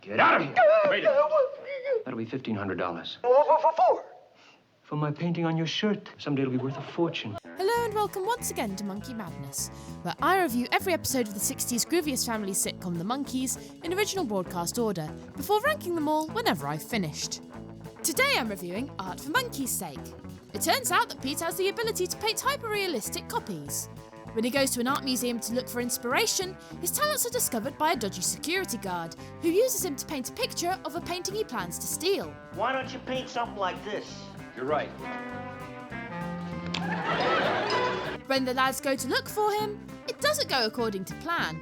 Get out of here! Wait a minute. That'll be $1,500. For my painting on your shirt. Someday it'll be worth a fortune. Hello and welcome once again to Monkey Madness, where I review every episode of the 60s grooviest family sitcom The Monkees in original broadcast order, before ranking them all whenever I've finished. Today I'm reviewing Art for Monkeys' Sake. It turns out that Pete has the ability to paint hyper-realistic copies. When he goes to an art museum to look for inspiration, his talents are discovered by a dodgy security guard, who uses him to paint a picture of a painting he plans to steal. Why don't you paint something like this? You're right. When the lads go to look for him, it doesn't go according to plan.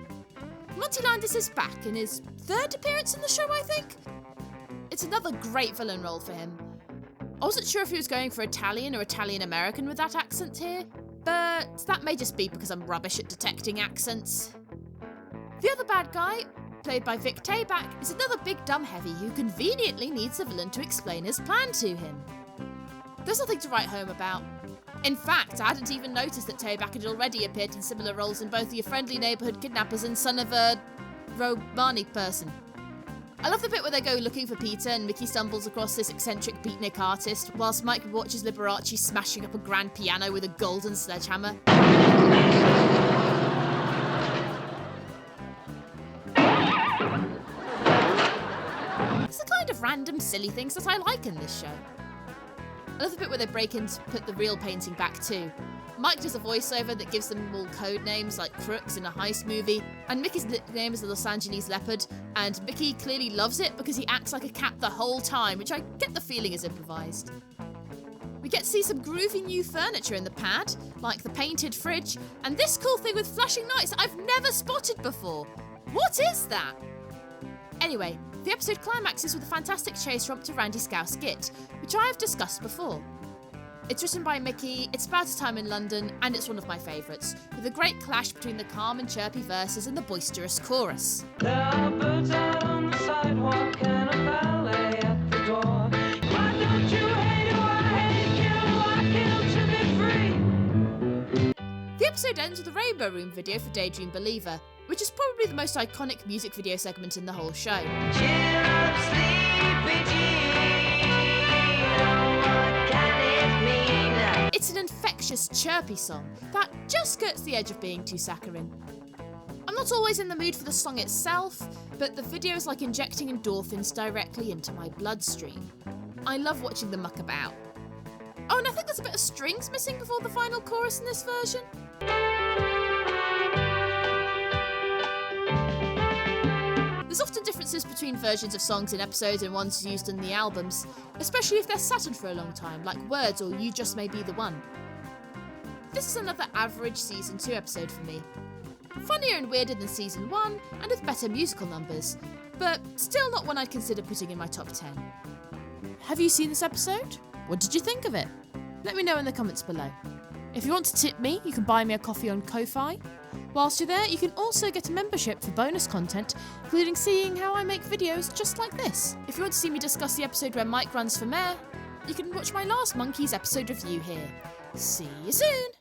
Monty Landis is back in his third appearance in the show, I think. It's another great villain role for him. I wasn't sure if he was going for Italian or Italian-American with that accent here, but that may just be because I'm rubbish at detecting accents. The other bad guy, played by Vic Tayback, is another big dumb heavy who conveniently needs a villain to explain his plan to him. There's nothing to write home about. In fact, I hadn't even noticed that Tayback had already appeared in similar roles in both Your Friendly Neighbourhood Kidnappers and Son of a Romani Person. I love the bit where they go looking for Peter and Mickey stumbles across this eccentric beatnik artist, whilst Mike watches Liberachi smashing up a grand piano with a golden sledgehammer. It's the kind of random silly things that I like in this show. I love the bit where they break in to put the real painting back too. Mike does a voiceover that gives them all code names like crooks in a heist movie, and Mickey's nickname is the Los Angeles Leopard, and Mickey clearly loves it because he acts like a cat the whole time, which I get the feeling is improvised. We get to see some groovy new furniture in the pad, like the painted fridge, and this cool thing with flashing lights that I've never spotted before. What is that? Anyway, the episode climaxes with a fantastic chase romp to Randy Scouse Git, which I have discussed before. It's written by Mickey, it's about a time in London, and it's one of my favourites, with a great clash between the calm and chirpy verses and the boisterous chorus. There are birds out on the sidewalk and a ballet at the door. Why don't you hate who I hate you? I kill to be free. The episode ends with a Rainbow Room video for Daydream Believer, which is probably the most iconic music video segment in the whole show. Cheer up, sleepy Jean. What can it mean? It's an infectious, chirpy song that just skirts the edge of being too saccharine. I'm not always in the mood for the song itself, but the video is like injecting endorphins directly into my bloodstream. I love watching them muck about. Oh, and I think there's a bit of strings missing before the final chorus in this version. There's often differences between versions of songs in episodes and ones used in the albums, especially if they're sat on for a long time, like Words or You Just May Be the One. This is another average Season 2 episode for me. Funnier and weirder than Season 1, and with better musical numbers, but still not one I'd consider putting in my top 10. Have you seen this episode? What did you think of it? Let me know in the comments below. If you want to tip me, you can buy me a coffee on Ko-Fi. Whilst you're there, you can also get a membership for bonus content, including seeing how I make videos just like this. If you want to see me discuss the episode where Mike runs for mayor, you can watch my last Monkees episode review here. See you soon!